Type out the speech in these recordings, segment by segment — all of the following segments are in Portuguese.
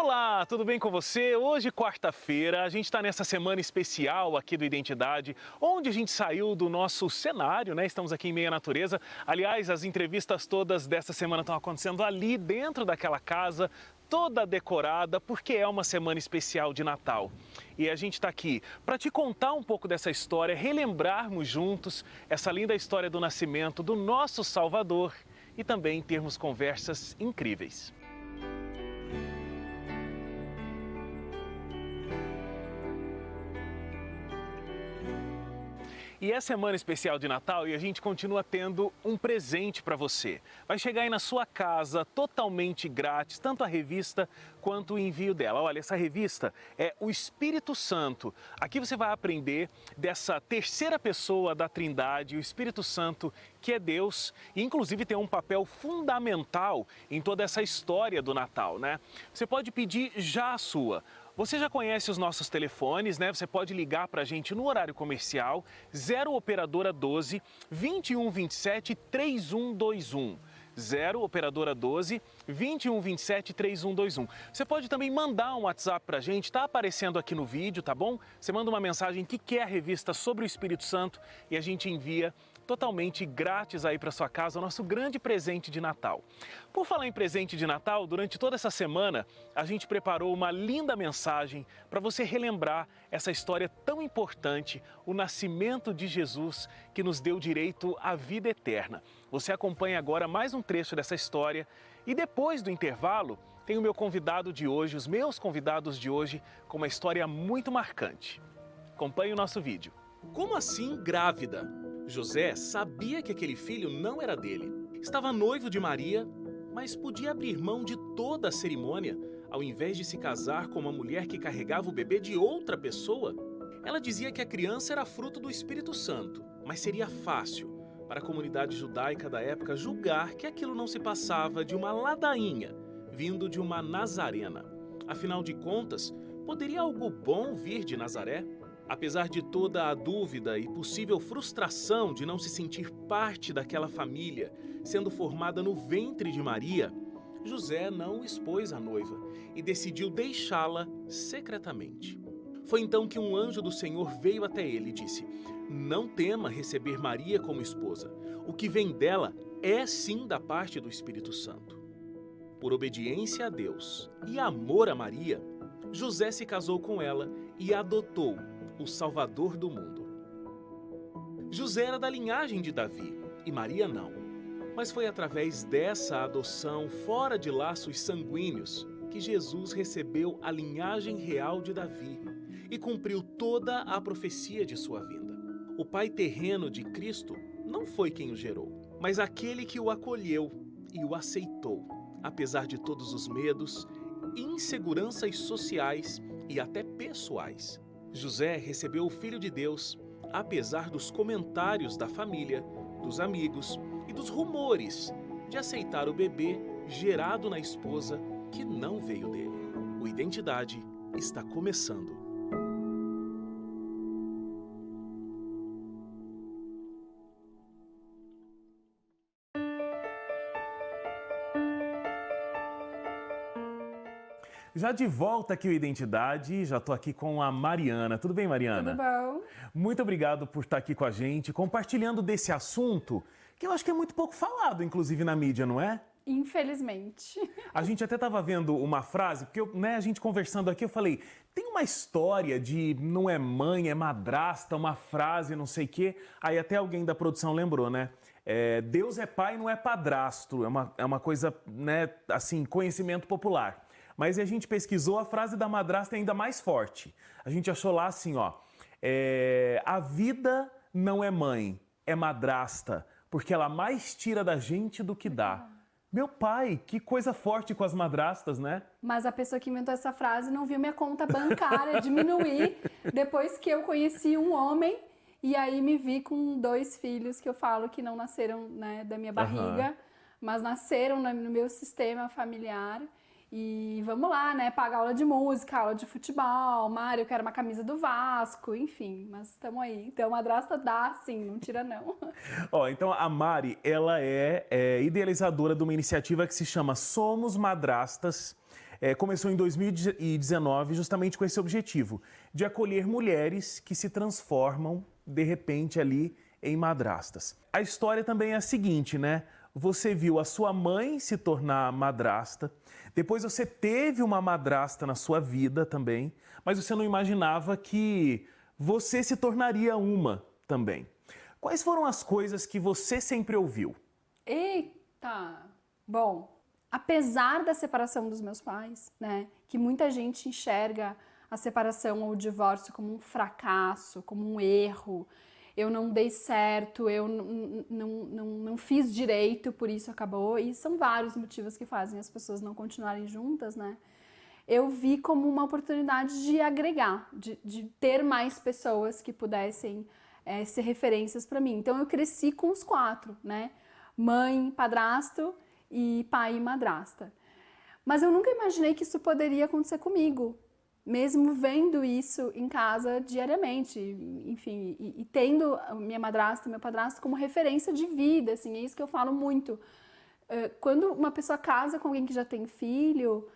Olá, tudo bem com você? Hoje, quarta-feira, a gente está nessa semana especial aqui do Identidade, onde a gente saiu do nosso cenário, né? Estamos aqui em meio à natureza. Aliás, as entrevistas todas dessa semana estão acontecendo ali dentro daquela casa, toda decorada, porque é uma semana especial de Natal. E a gente está aqui para te contar um pouco dessa história, relembrarmos juntos essa linda história do nascimento do nosso Salvador e também termos conversas incríveis. E é semana especial de Natal e a gente continua tendo um presente para você. Vai chegar aí na sua casa totalmente grátis, tanto a revista quanto o envio dela. Olha, essa revista é o Espírito Santo. Aqui você vai aprender dessa terceira pessoa da Trindade, o Espírito Santo, que é Deus, e inclusive tem um papel fundamental em toda essa história do Natal, né? Você pode pedir já a sua. Você já conhece os nossos telefones, né? Você pode ligar para a gente no horário comercial, 0 operadora 12 2127 3121. 0 operadora 12 2127 3121. Você pode também mandar um WhatsApp para a gente, está aparecendo aqui no vídeo, tá bom? Você manda uma mensagem que quer a revista sobre o Espírito Santo e a gente envia totalmente grátis aí para sua casa, o nosso grande presente de Natal. Por falar em presente de Natal, durante toda essa semana a gente preparou uma linda mensagem para você relembrar essa história tão importante, o nascimento de Jesus que nos deu direito à vida eterna. Você acompanha agora mais um trecho dessa história e depois do intervalo tem o meu convidado de hoje, os meus convidados de hoje, com uma história muito marcante. Acompanhe o nosso vídeo. Como assim grávida? José sabia que aquele filho não era dele. Estava noivo de Maria, mas podia abrir mão de toda a cerimônia ao invés de se casar com uma mulher que carregava o bebê de outra pessoa. Ela dizia que a criança era fruto do Espírito Santo, mas seria fácil para a comunidade judaica da época julgar que aquilo não se passava de uma ladainha vindo de uma nazarena. Afinal de contas, poderia algo bom vir de Nazaré? Apesar de toda a dúvida e possível frustração de não se sentir parte daquela família, sendo formada no ventre de Maria, José não expôs a noiva e decidiu deixá-la secretamente. Foi então que um anjo do Senhor veio até ele e disse: "Não tema receber Maria como esposa. O que vem dela é sim da parte do Espírito Santo." Por obediência a Deus e amor a Maria, José se casou com ela e adotou o Salvador do mundo. José era da linhagem de Davi e Maria não, mas foi através dessa adoção fora de laços sanguíneos que Jesus recebeu a linhagem real de Davi e cumpriu toda a profecia de sua vinda. O pai terreno de Cristo não foi quem o gerou, mas aquele que o acolheu e o aceitou, apesar de todos os medos, inseguranças sociais e até pessoais. José recebeu o Filho de Deus, apesar dos comentários da família, dos amigos e dos rumores de aceitar o bebê gerado na esposa que não veio dele. O Identidade está começando. Já de volta aqui o Identidade, já estou aqui com a Mariana. Tudo bem, Mariana? Tudo bom. Muito obrigado por estar aqui com a gente, compartilhando desse assunto que eu acho que é muito pouco falado, inclusive na mídia, não é? Infelizmente. A gente até estava vendo uma frase, porque a gente conversando aqui, eu falei, tem uma história de não é mãe, é madrasta, uma frase, não sei o quê. Aí até alguém da produção lembrou, né? Deus é pai, não é padrasto. É uma coisa, né, assim, conhecimento popular. Mas a gente pesquisou, a frase da madrasta é ainda mais forte. A gente achou lá assim, ó, a vida não é mãe, é madrasta, porque ela mais tira da gente do que dá. Meu pai, que coisa forte com as madrastas, né? Mas a pessoa que inventou essa frase não viu minha conta bancária diminuir depois que eu conheci um homem e aí me vi com 2 filhos que eu falo que não nasceram, né, da minha barriga, mas nasceram no meu sistema familiar. E vamos lá, né? Pagar aula de música, aula de futebol, Mário, eu quero uma camisa do Vasco, enfim, mas estamos aí. Então, madrasta dá, sim, não tira não. Ó, então a Mari, ela é idealizadora de uma iniciativa que se chama Somos Madrastas. Começou em 2019 justamente com esse objetivo, de acolher mulheres que se transformam, de repente, ali em madrastas. A história também é a seguinte, né? Você viu a sua mãe se tornar madrasta, depois você teve uma madrasta na sua vida também, mas você não imaginava que você se tornaria uma também. Quais foram as coisas que você sempre ouviu? Eita! Bom, apesar da separação dos meus pais, né, que muita gente enxerga a separação ou o divórcio como um fracasso, como um erro, eu não dei certo, eu não fiz direito, por isso acabou, e são vários motivos que fazem as pessoas não continuarem juntas, né? Eu vi como uma oportunidade de agregar, de ter mais pessoas que pudessem ser referências para mim. Então eu cresci com os 4, né? Mãe, padrasto e pai e madrasta. Mas eu nunca imaginei que isso poderia acontecer comigo, mesmo vendo isso em casa diariamente, enfim, e tendo minha madrasta e meu padrasto como referência de vida, assim, é isso que eu falo muito. Quando uma pessoa casa com alguém que já tem filho,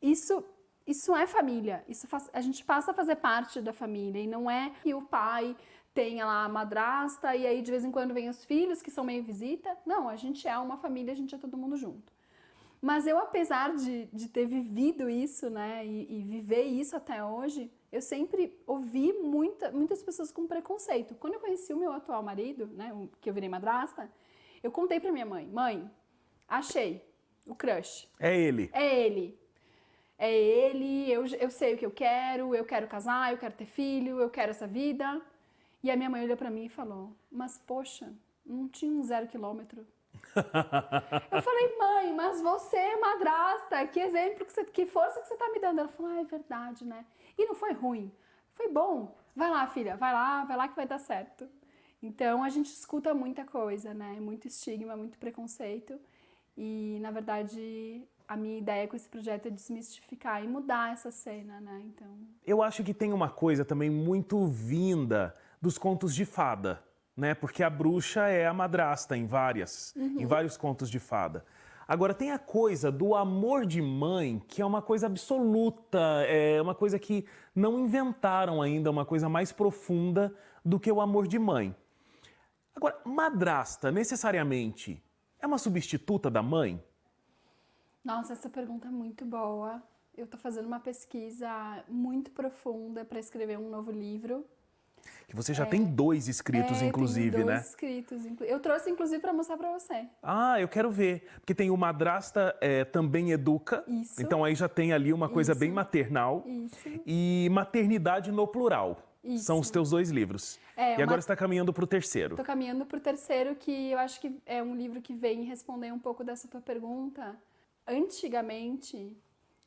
isso é família, a gente passa a fazer parte da família, e não é que o pai tenha lá a madrasta e aí de vez em quando vem os filhos que são meio visita. Não, a gente é uma família, a gente é todo mundo junto. Mas eu, apesar de ter vivido isso, né, e viver isso até hoje, eu sempre ouvi muitas pessoas com preconceito. Quando eu conheci o meu atual marido, né, que eu virei madrasta, eu contei pra minha mãe: mãe, achei o crush. É ele. É ele. É ele, eu sei o que eu quero casar, eu quero ter filho, eu quero essa vida. E a minha mãe olhou pra mim e falou: mas poxa, não tinha um 0 quilômetro. Eu falei: mãe, mas você é madrasta, que exemplo, que força que você tá me dando. Ela falou: é verdade, né? E não foi ruim, foi bom. Vai lá, filha, vai lá que vai dar certo. Então a gente escuta muita coisa, né? Muito estigma, muito preconceito. E na verdade a minha ideia com esse projeto é desmistificar e mudar essa cena, né? Então, eu acho que tem uma coisa também muito vinda dos contos de fada, né? Porque a bruxa é a madrasta em vários contos de fada. Agora, tem a coisa do amor de mãe, que é uma coisa absoluta, é uma coisa que não inventaram ainda, uma coisa mais profunda do que o amor de mãe. Agora, madrasta, necessariamente, é uma substituta da mãe? nossa, essa pergunta é muito boa. Eu tô fazendo uma pesquisa muito profunda para escrever um novo livro. Que você já tem 2 escritos, inclusive, tenho né? 2 escritos. Eu trouxe, inclusive, para mostrar para você. Ah, eu quero ver. Porque tem o Madrasta Também Educa. Isso. Então aí já tem ali uma coisa Isso. bem maternal. Isso. E Maternidade no Plural. Isso. São os teus 2 livros. E agora você está caminhando para o terceiro. Tô caminhando pro terceiro, que eu acho que é um livro que vem responder um pouco dessa tua pergunta. Antigamente,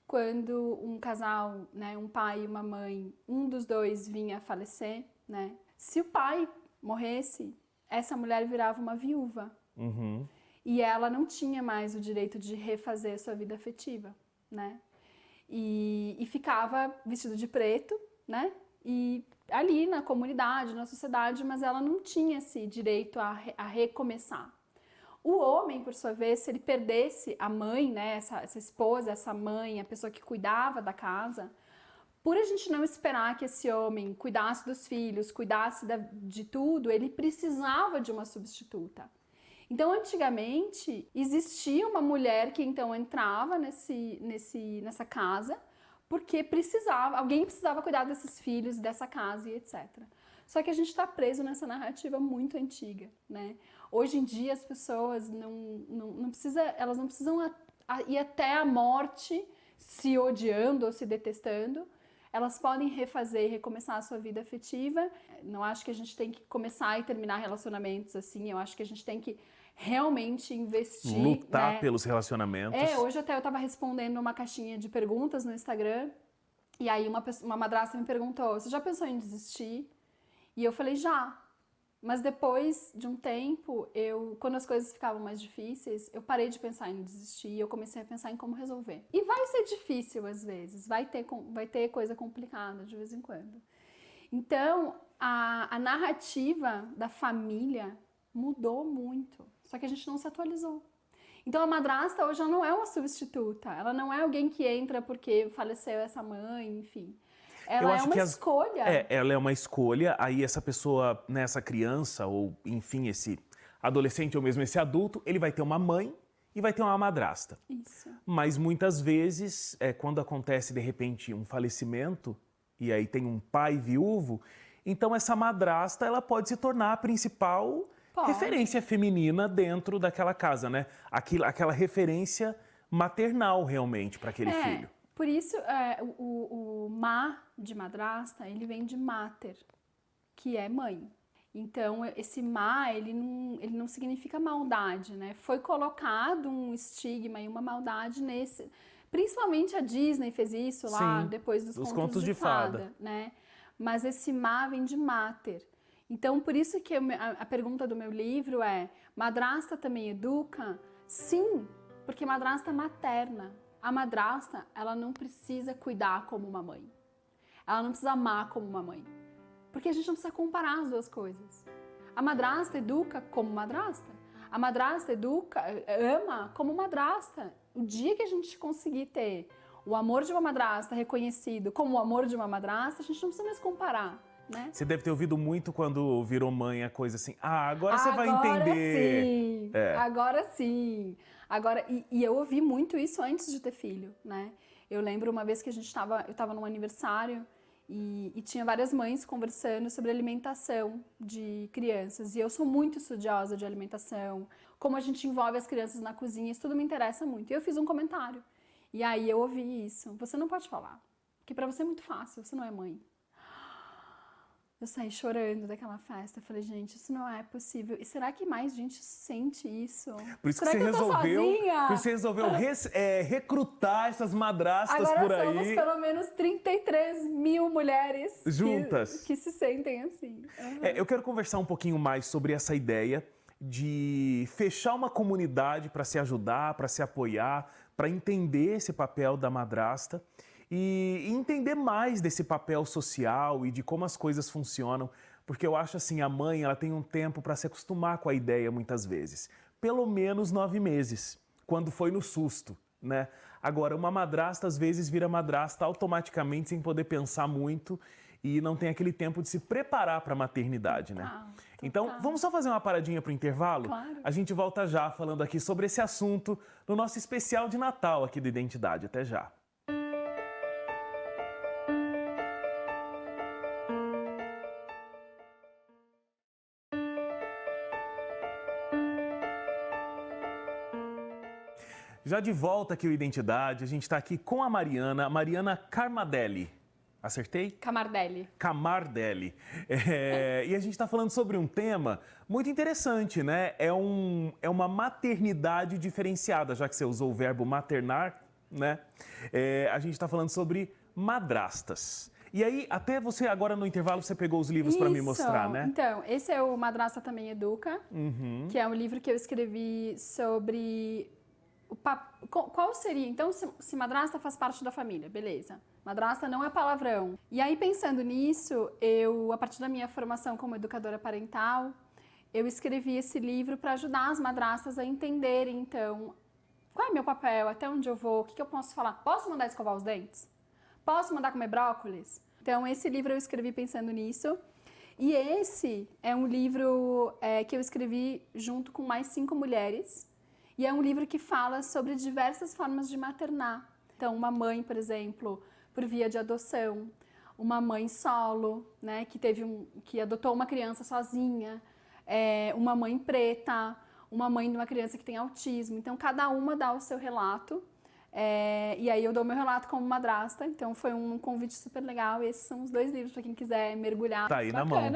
quando um casal, né, um pai e uma mãe, um dos dois vinha a falecer, né? Se o pai morresse, essa mulher virava uma viúva. Uhum. E ela não tinha mais o direito de refazer a sua vida afetiva, né? E ficava vestido de preto, né? E ali na comunidade, na sociedade, mas ela não tinha esse direito a recomeçar. O homem, por sua vez, se ele perdesse a mãe, né, essa esposa, essa mãe, a pessoa que cuidava da casa, por a gente não esperar que esse homem cuidasse dos filhos, cuidasse de tudo, ele precisava de uma substituta. Então, antigamente, existia uma mulher que então entrava nessa casa, porque alguém precisava cuidar desses filhos, dessa casa e etc. Só que a gente está preso nessa narrativa muito antiga, né? Hoje em dia as pessoas não precisam ir até a morte se odiando ou se detestando. Elas podem refazer e recomeçar a sua vida afetiva. Não acho que a gente tem que começar e terminar relacionamentos assim. Eu acho que a gente tem que realmente investir. Lutar, né? pelos relacionamentos. Hoje até eu estava respondendo uma caixinha de perguntas no Instagram. E aí uma madrasta me perguntou: você já pensou em desistir? E eu falei: já. Mas depois de um tempo, quando as coisas ficavam mais difíceis, eu parei de pensar em desistir e eu comecei a pensar em como resolver. E vai ser difícil às vezes, vai ter coisa complicada de vez em quando. Então, a narrativa da família mudou muito, só que a gente não se atualizou. Então a madrasta hoje ela não é uma substituta, ela não é alguém que entra porque faleceu essa mãe, enfim. Ela é uma escolha. Ela é uma escolha, aí essa pessoa, né, essa criança, ou enfim, esse adolescente ou mesmo esse adulto, ele vai ter uma mãe e vai ter uma madrasta. Isso. Mas muitas vezes, quando acontece de repente um falecimento, e aí tem um pai viúvo, então essa madrasta ela pode se tornar a principal referência feminina dentro daquela casa, né? Aquela referência maternal realmente para aquele filho. Por isso, o ma de madrasta, ele vem de mater, que é mãe. Então, esse ma, ele não significa maldade, né? Foi colocado um estigma e uma maldade nesse... Principalmente a Disney fez isso lá, depois dos contos de fada, né? Mas esse ma vem de mater. Então, por isso que a pergunta do meu livro é: madrasta também educa? Sim, porque madrasta materna. A madrasta, ela não precisa cuidar como uma mãe. Ela não precisa amar como uma mãe. Porque a gente não precisa comparar as duas coisas. A madrasta educa como madrasta. A madrasta ama como madrasta. O dia que a gente conseguir ter o amor de uma madrasta reconhecido como o amor de uma madrasta, a gente não precisa mais comparar. Né? Você deve ter ouvido muito quando virou mãe a coisa assim, agora você vai entender. Sim, agora sim. E eu ouvi muito isso antes de ter filho, né? Eu lembro uma vez que eu estava num aniversário e tinha várias mães conversando sobre alimentação de crianças. E eu sou muito estudiosa de alimentação, como a gente envolve as crianças na cozinha, isso tudo me interessa muito. E eu fiz um comentário. E aí eu ouvi isso. Você não pode falar, porque para você é muito fácil, você não é mãe. Eu saí chorando daquela festa. Eu falei, gente, isso não é possível. E será que mais gente sente isso? Por isso será que você resolveu recrutar essas madrastas agora por aí. Agora somos pelo menos 33 mil mulheres juntas que se sentem assim. Eu quero conversar um pouquinho mais sobre essa ideia de fechar uma comunidade para se ajudar, para se apoiar, para entender esse papel da madrasta. E entender mais desse papel social e de como as coisas funcionam, porque eu acho assim, a mãe ela tem um tempo para se acostumar com a ideia muitas vezes, pelo menos 9 meses, quando foi no susto, né? Agora, uma madrasta às vezes vira madrasta automaticamente sem poder pensar muito e não tem aquele tempo de se preparar para a maternidade, né? Então, vamos só fazer uma paradinha para o intervalo? Claro. A gente volta já falando aqui sobre esse assunto no nosso especial de Natal aqui do Identidade. Até já. Já de volta aqui o Identidade, a gente está aqui com a Mariana Carmadelli. Acertei? Camardelli. Camardelli. E a gente está falando sobre um tema muito interessante, né? É uma maternidade diferenciada, já que você usou o verbo maternar, né? A gente está falando sobre madrastas. E aí, até você agora no intervalo, você pegou os livros para me mostrar, né? Então, esse é o Madrasta Também Educa, que é um livro que eu escrevi sobre... Qual seria? Então, se madrasta faz parte da família, beleza. Madrasta não é palavrão. E aí, pensando nisso, a partir da minha formação como educadora parental, eu escrevi esse livro para ajudar as madrastas a entenderem, então, qual é o meu papel, até onde eu vou, o que eu posso falar? Posso mandar escovar os dentes? Posso mandar comer brócolis? Então, esse livro eu escrevi pensando nisso. E esse é um livro que eu escrevi junto com mais 5 mulheres. E é um livro que fala sobre diversas formas de maternar. Então, uma mãe, por exemplo, por via de adoção, uma mãe solo, né, que adotou uma criança sozinha, uma mãe preta, uma mãe de uma criança que tem autismo. Então, cada uma dá o seu relato. E aí eu dou meu relato como madrasta. Então, foi um convite super legal. E esses são os 2 livros para quem quiser mergulhar. Tá aí na mão.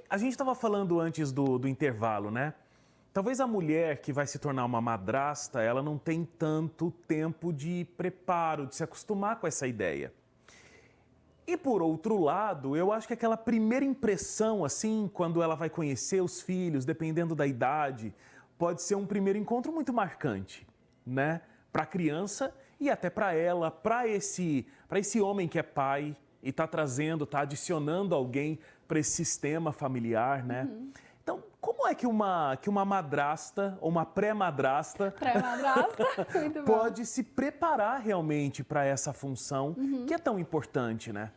A gente estava falando antes do intervalo, né? Talvez a mulher que vai se tornar uma madrasta, ela não tem tanto tempo de preparo, de se acostumar com essa ideia. E por outro lado, eu acho que aquela primeira impressão, assim, quando ela vai conhecer os filhos, dependendo da idade, pode ser um primeiro encontro muito marcante, né? Para a criança e até para ela, para esse homem que é pai e está adicionando alguém para esse sistema familiar, né? Então, Como é que uma madrasta ou uma pré-madrasta Muito bom. pode se preparar realmente para essa função que é tão importante, né?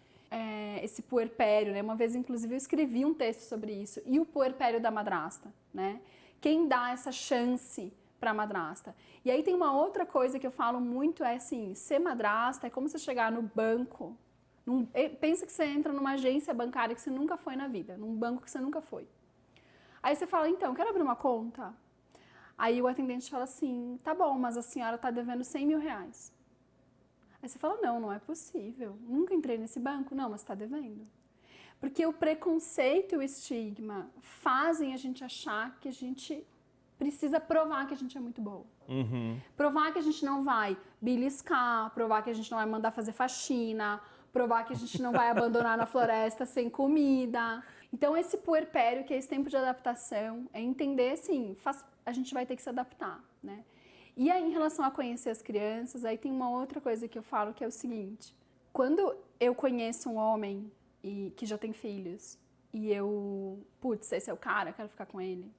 Esse puerpério, né? Uma vez, inclusive, eu escrevi um texto sobre isso. E o puerpério da madrasta, né? Quem dá essa chance para a madrasta? E aí tem uma outra coisa que eu falo muito, é assim, ser madrasta é como você chegar no banco. Pensa que você entra numa agência bancária que você nunca foi na vida, num banco que você nunca foi. Aí você fala, então, quero abrir uma conta? Aí o atendente fala assim, tá bom, mas a senhora está devendo 100 mil reais. Aí você fala, não é possível. Nunca entrei nesse banco. Não, mas está devendo. Porque o preconceito e o estigma fazem a gente achar que a gente precisa provar que a gente é muito boa. Provar que a gente não vai beliscar, provar que a gente não vai mandar fazer faxina, provar que a gente não vai abandonar na floresta sem comida. Então, esse puerpério, que é esse tempo de adaptação, é entender, assim, a gente vai ter que se adaptar, né? E aí, em relação a conhecer as crianças, aí tem uma outra coisa que eu falo, que é o seguinte. Quando eu conheço um homem que já tem filhos, e putz, esse é o cara, quero ficar com ele.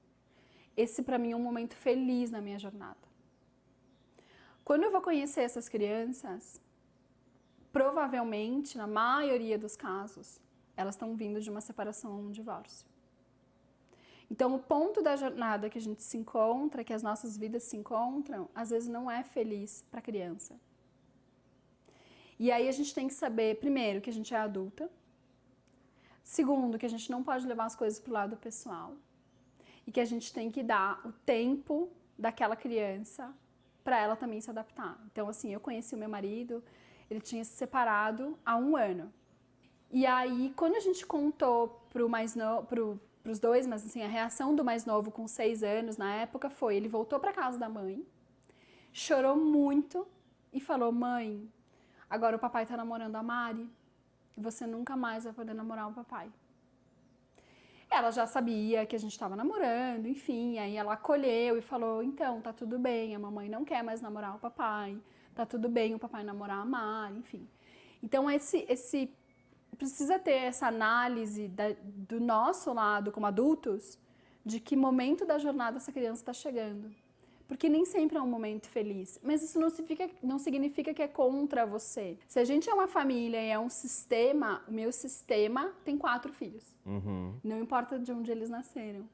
Esse, pra mim, é um momento feliz na minha jornada. Quando eu vou conhecer essas crianças, provavelmente, na maioria dos casos, elas estão vindo de uma separação ou um divórcio. Então, o ponto da jornada que a gente se encontra, que as nossas vidas se encontram, às vezes não é feliz para a criança. E aí a gente tem que saber, primeiro, que a gente é adulta. Segundo, que a gente não pode levar as coisas para o lado pessoal. E que a gente tem que dar o tempo daquela criança para ela também se adaptar. Então, assim, eu conheci o meu marido, ele tinha se separado há 1 ano. E aí, quando a gente contou pros dois, mas assim, a reação do mais novo com 6 anos na época foi, ele voltou para casa da mãe, chorou muito e falou, mãe, agora o papai tá namorando a Mari, e você nunca mais vai poder namorar o papai. Ela já sabia que a gente estava namorando, enfim, aí ela acolheu e falou, então, tá tudo bem, a mamãe não quer mais namorar o papai, tá tudo bem o papai namorar a Mari, enfim. Então, precisa ter essa análise do nosso lado, como adultos, de que momento da jornada essa criança está chegando. Porque nem sempre é um momento feliz. Mas isso não significa que é contra você. Se a gente é uma família e é um sistema, o meu sistema tem 4 filhos. Não importa de onde eles nasceram.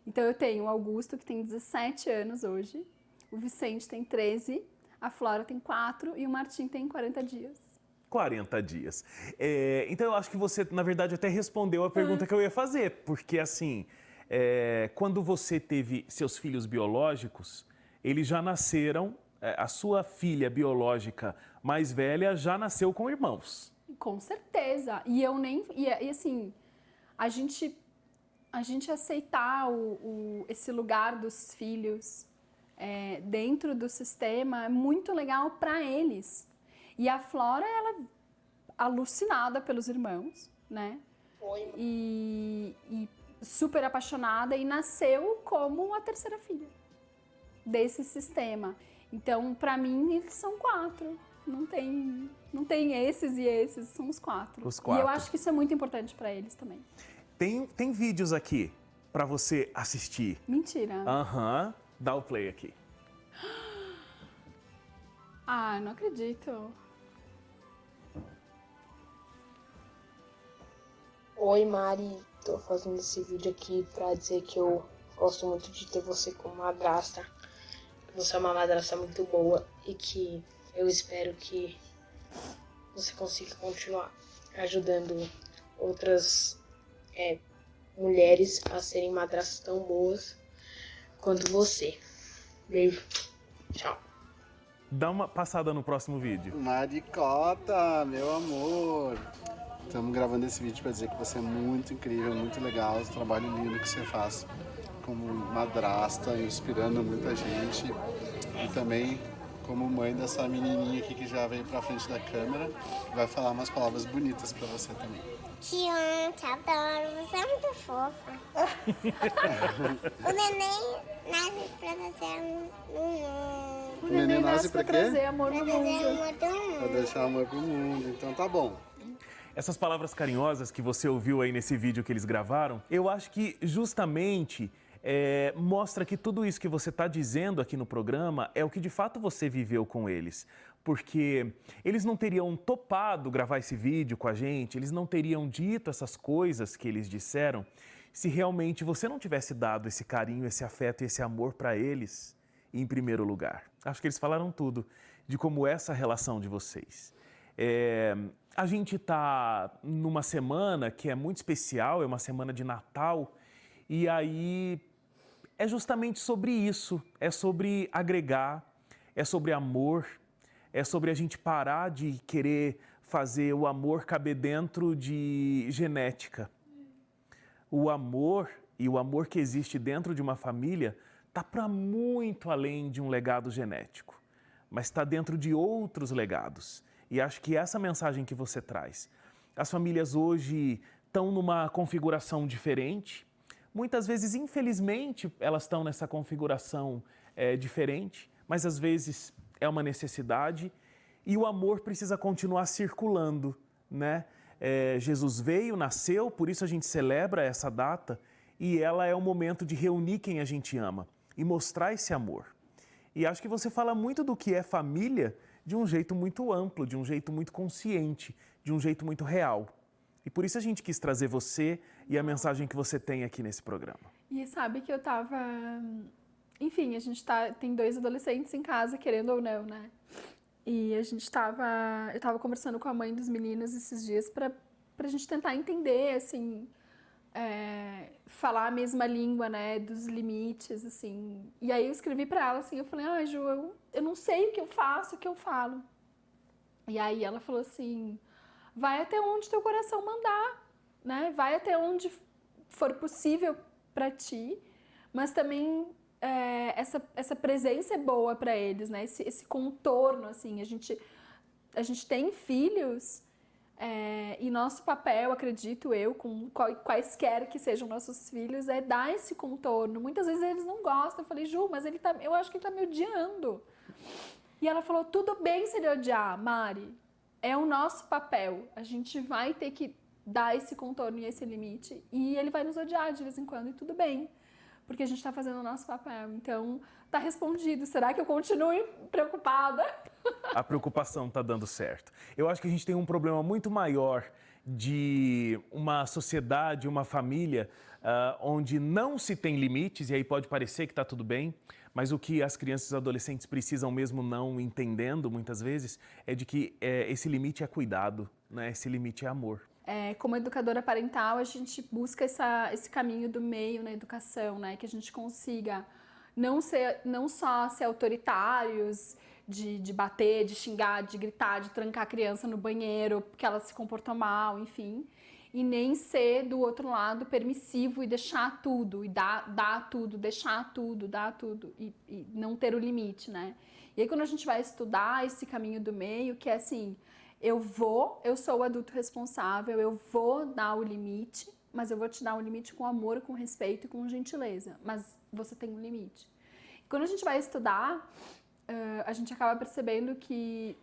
Então eu tenho o Augusto, que tem 17 anos hoje, o Vicente tem 13, a Flora tem 4 e o Martim tem 40 dias. 40 dias. Então, eu acho que você, na verdade, até respondeu a pergunta que eu ia fazer. Porque, assim, quando você teve seus filhos biológicos, eles já nasceram, a sua filha biológica mais velha já nasceu com irmãos. Com certeza. E eu nem... E assim, a gente aceitar esse lugar dos filhos dentro do sistema é muito legal para eles. E a Flora, ela é alucinada pelos irmãos, né? E super apaixonada e nasceu como a terceira filha desse sistema. Então, pra mim, eles são 4. Não tem esses e esses, são os 4. Os 4. E eu acho que isso é muito importante pra eles também. Tem vídeos aqui pra você assistir. Mentira. Dá o play aqui. Ah, não acredito. Oi, Mari. Tô fazendo esse vídeo aqui pra dizer que eu gosto muito de ter você como madrasta. Você é uma madrasta muito boa e que eu espero que você consiga continuar ajudando outras mulheres a serem madrastas tão boas quanto você. Beijo. Tchau. Dá uma passada no próximo vídeo. Maricota, meu amor. Estamos gravando esse vídeo para dizer que você é muito incrível, muito legal, o trabalho lindo que você faz como madrasta, inspirando muita gente. E também como mãe dessa menininha aqui que já veio pra frente da câmera, que vai falar umas palavras bonitas para você também. Te amo, te adoro, você é muito fofa. O neném nasce pra trazer amor no mundo. O neném nasce pra quê? trazer amor no Pra trazer mundo. amor do mundo. Pra deixar amor pro mundo, então tá bom. Essas palavras carinhosas que você ouviu aí nesse vídeo que eles gravaram, eu acho que justamente mostra que tudo isso que você está dizendo aqui no programa é o que de fato você viveu com eles. Porque eles não teriam topado gravar esse vídeo com a gente, eles não teriam dito essas coisas que eles disseram, se realmente você não tivesse dado esse carinho, esse afeto e esse amor para eles em primeiro lugar. Acho que eles falaram tudo de como é essa relação de vocês. A gente está numa semana que é muito especial, é uma semana de Natal, e aí é justamente sobre isso, é sobre agregar, é sobre amor, é sobre a gente parar de querer fazer o amor caber dentro de genética. O amor e o amor que existe dentro de uma família está para muito além de um legado genético, mas está dentro de outros legados. E acho que essa mensagem que você traz. As famílias hoje estão numa configuração diferente. Muitas vezes, infelizmente, elas estão nessa configuração diferente, mas às vezes é uma necessidade e o amor precisa continuar circulando, né? Jesus veio, nasceu, por isso a gente celebra essa data e ela é o momento de reunir quem a gente ama e mostrar esse amor. E acho que você fala muito do que é família de um jeito muito amplo, de um jeito muito consciente, de um jeito muito real. E por isso a gente quis trazer você e a mensagem que você tem aqui nesse programa. E sabe que eu tava... Enfim, a gente tem 2 adolescentes em casa, querendo ou não, né? E eu tava conversando com a mãe dos meninos esses dias pra gente tentar entender, assim, falar a mesma língua, né, dos limites, assim. E aí eu escrevi pra ela, assim, eu falei, Ju, eu não sei o que eu faço, o que eu falo. E aí ela falou assim, vai até onde teu coração mandar, né? Vai até onde for possível pra ti, mas também essa presença é boa pra eles, né? Esse contorno, assim, a gente tem filhos e nosso papel, acredito eu, com quaisquer que sejam nossos filhos, é dar esse contorno. Muitas vezes eles não gostam. Eu falei, Ju, mas eu acho que ele tá me odiando. E ela falou, tudo bem se ele odiar, Mari. É o nosso papel. A gente vai ter que dar esse contorno e esse limite. E ele vai nos odiar de vez em quando, e tudo bem. Porque a gente está fazendo o nosso papel. Então, tá respondido. Será que eu continuo preocupada? A preocupação está dando certo. Eu acho que a gente tem um problema muito maior de uma sociedade, uma família, onde não se tem limites, e aí pode parecer que está tudo bem, mas o que as crianças e os adolescentes precisam mesmo não entendendo, muitas vezes, é de que esse limite é cuidado, né? Esse limite é amor. Como educadora parental, a gente busca esse caminho do meio na educação, né? Que a gente consiga não só ser autoritários, de bater, de xingar, de gritar, de trancar a criança no banheiro porque ela se comportou mal, enfim. E nem ser, do outro lado, permissivo e deixar tudo, e dar tudo, deixar tudo, dar tudo, e não ter o limite, né? E aí quando a gente vai estudar esse caminho do meio, que é assim... Eu sou o adulto responsável, eu vou dar o limite, mas eu vou te dar um limite com amor, com respeito e com gentileza. Mas você tem um limite. E quando a gente vai estudar, a gente acaba percebendo que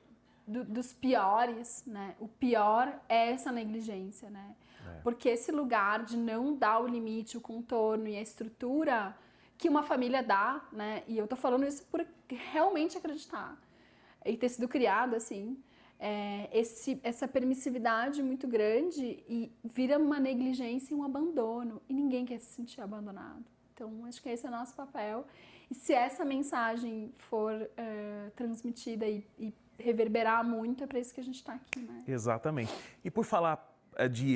dos piores, né? O pior é essa negligência, né? Porque esse lugar de não dar o limite, o contorno e a estrutura que uma família dá, né? E eu tô falando isso por realmente acreditar. E ter sido criada assim... essa permissividade muito grande e vira uma negligência e um abandono. E ninguém quer se sentir abandonado. Então, acho que esse é o nosso papel. E se essa mensagem for transmitida e reverberar muito, é para isso que a gente está aqui, né? Exatamente. E por falar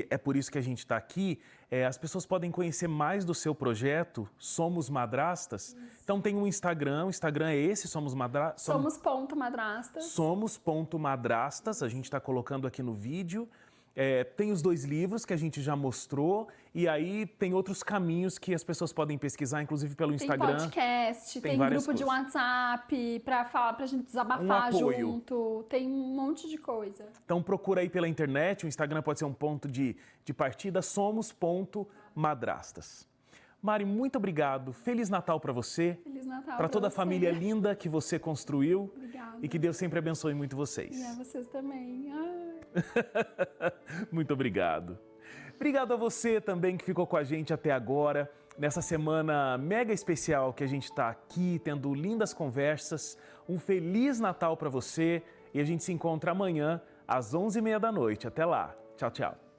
é por isso que a gente está aqui, as pessoas podem conhecer mais do seu projeto, Somos Madrastas. Isso. Então tem um Instagram, o Instagram é esse, Somos Madrastas. Somos.madrastas. Somos.madrastas, a gente está colocando aqui no vídeo. Tem os 2 livros que a gente já mostrou e aí tem outros caminhos que as pessoas podem pesquisar, inclusive pelo Instagram. Tem podcast, tem grupo de WhatsApp para falar, pra gente desabafar junto, tem um monte de coisa. Então procura aí pela internet, o Instagram pode ser um ponto de partida, somos.madrastas. Mari, muito obrigado. Feliz Natal para você. Feliz Natal para toda a você. família linda que você construiu. Obrigada. E que Deus sempre abençoe muito vocês. E a vocês também. Muito obrigado. Obrigado a você também que ficou com a gente até agora. nessa semana mega especial que a gente está aqui, tendo lindas conversas. Um Feliz Natal para você e a gente se encontra amanhã às 11h30 da noite. Até lá. Tchau, tchau.